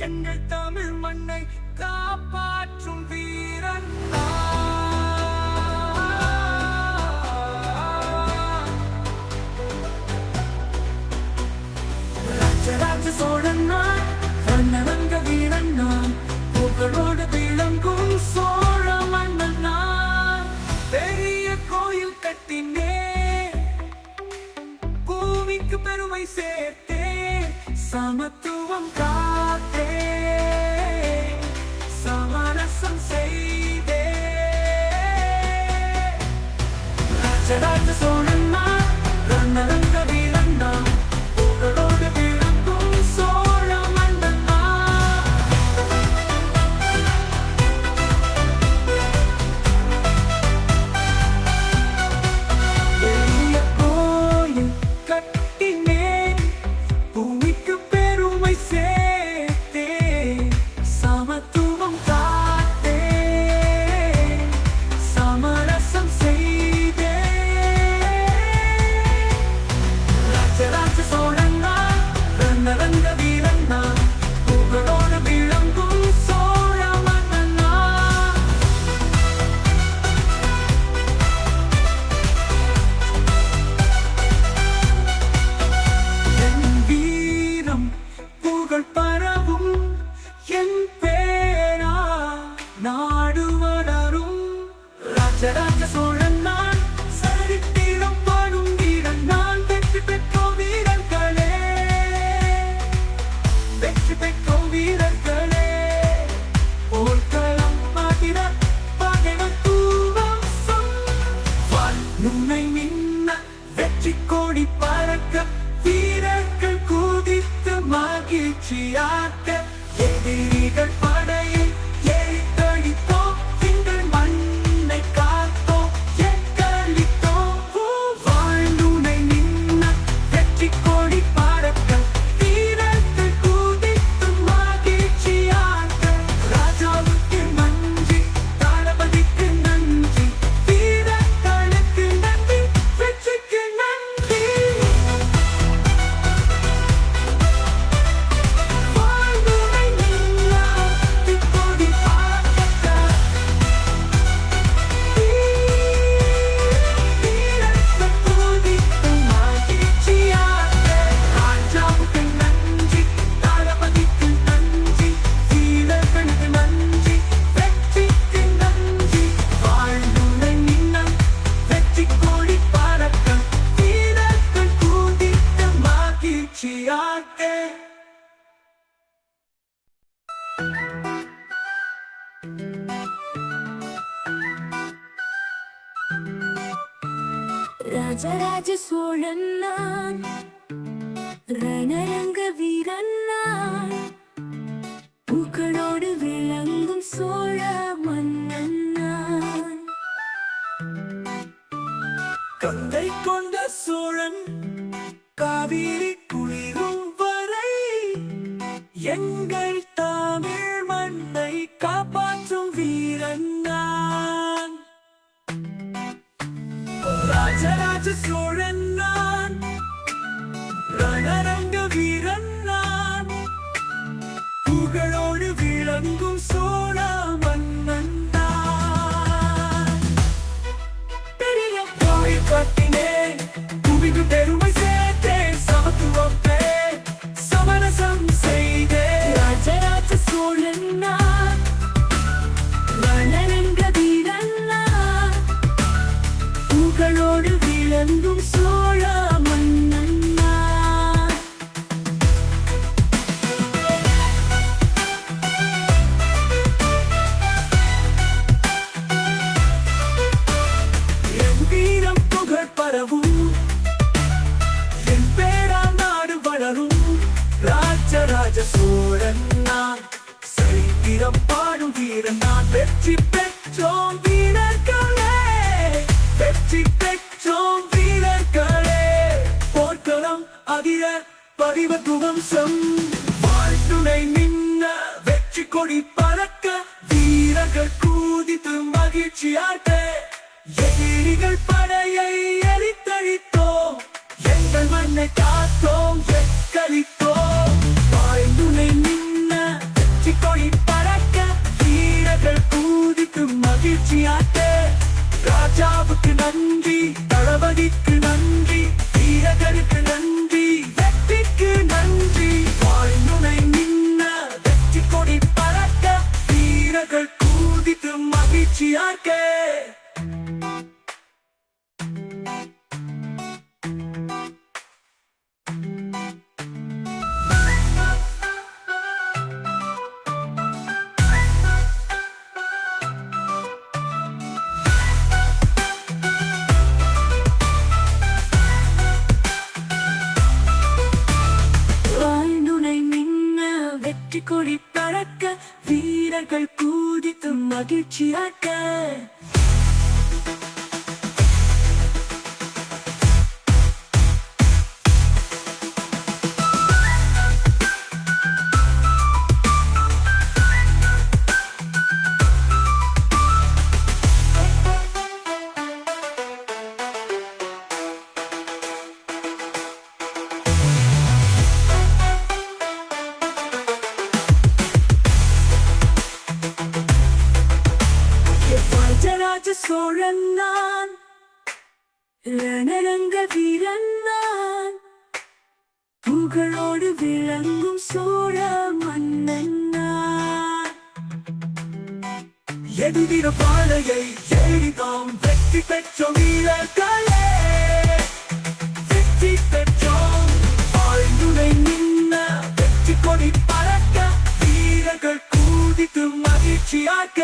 எங்கள் தமிழ் மண்ணை காப்பாற்றும் வீரன் ராஜராஜ சோழன் நான், வண்ணவங்க வீரன் நான், புகழோடு விளங்கும் சோழ மன்னன் நான். பெரிய கோயில் கட்டினேன், பூமிக்கு பெருமை சேர்த்தேன், சமத்துவம் காத்தே, சமரசம் செய்தே. ராஜராஜ சோழன் நான், வண்ணவங்க வீரன் நான், புகழோடு விளங்கும் சோழ மன்னன் நான். பெரிய கோயில் கட்டினேன், பூமிக்கு பெருமை சேர்த்தே, சமத்துவம் காத்தே, சமரசம் செய்தே. ராஜராஜ சோழன் நான், வண்ணவங்க வீரன் நான், புகழோடு விளங்கும் சோழ மன்னன் நான். என் வீரம் புகழ் பரவும், என் பேரா நாடு வளரும். ராஜராஜ சோழன் நான், சரித்திரம் பாடும் வீரன் நான். வெற்றி பெற்றோம் வீரர்களே, வெற்றி பெற்றோம் வீரர்களே. போர்க்களம் ஆகிற பகைவன் தூவம்சம், நுண்ணை மின்ன வெற்றி கோடி பறக்க, வீரர்கள் குதித்து மகிழ்ச்சியாக்க. எதிரிகள் படையை எரித்தழித்தோம், எங்கள் மண்ணை காத்தோம், எக்களித்தோம். வாழ்ந்துணை நின்ன வெற்றி கோடி பறக்க, வீரர்கள் குதித்து மகிழ்ச்சியாக்க. ராஜாவுக்கு நன்றி, தளபதிக்கு நன்றி, வீரர்களுக்கு நன்றி, வெற்றிக்கு நன்றி. வாழ்ந்துணை நின்ன வெற்றி கோடி பறக்க, வீரர்கள் குதித்து மகிழ்ச்சியாக்க. ராஜாவுக்கு நன்றி, தளபதிக்கு நன்றி, வீரர்களுக்கு நன்றி, வெற்றிக்கு நன்றி. வாழ்ந்துணை நின்ன வெற்றி கோடி பறக்க, வீரர்கள் குதித்து மகிழ்ச்சியாக்க. ராஜராஜ சோழன் நான், ரணரங்க வீரன் நான், புகழோடு விளங்கும் சோழ மன்னன் நான். கங்கை கொண்ட சோழன், காவிரி குளிரும் வரை, எங்கள் தமிழ் மண்ணை காப்பாற்றும் வீரன் நான். ராஜராஜ சோழன் நான், ரணரங்க வீரன் நான், புகழோடு விளங்கும் சோழ மன்னன் நான். பெரிய கோயில் கட்டினேன், பூமிக்கு பெருமை சேர்த்தேன், சமத்துவத்தை சமரசம் செய்தேன். ராஜராஜ சோழன் நான், ரணரங்க வீரன் நான், புகழோடு விளங்கும் சோழ மன்னன் நான். என் வீரம் புகழ் பரவும், என் பேரா நாடு வளரும். ராஜராஜ சோழன் நான், சரித்திரம் பாடும் வீரன் நான். வெற்றி பெற்றோம் வீரர்களே, வெற்றி பெற்றோம் வீரர்களே. போர்க்களம் அதிர பரிவத்துவம்சம், வாழ்த்துணை நின்ன வெற்றி கொடி பறக்க, வீரர்கள் கூதித்து மகிழ்ச்சியாட்ட. எதிரிகள் படையை எரித்தழித்தோம், எங்கள் மண்ணை காத்தோம், எக்களித்தோம். வாழ்ந்துணை நின்ன நன்றி, தளபதிக்கு நன்றி, வீரர்களுக்கு நன்றி, வெற்றிக்கு நன்றி. வாழ்ந்துணை நின்ன வெற்றி கொடி பறக்க, வீரர்கள் கூதித்து மகிழ்ச்சியாக்க. வெற்றி கொடி பறக்க, வீரர்கள் கூதித்து மகிழ்ச்சியாக்க. ராஜராஜ சோழன் நான், ரணரங்க வீரன் நான், புகழோடு விளங்கும் சோழ மன்னன் நான். எதிர பாளையை எளிதாம் வெற்றி பெற்றோம் வீரர்களே, வெற்றி பெற்றோம். வாழ்ந்துணை நின்ன வெற்றி கொடி பறக்க, வீரர்கள் கூதித்து மகிழ்ச்சியாக்க.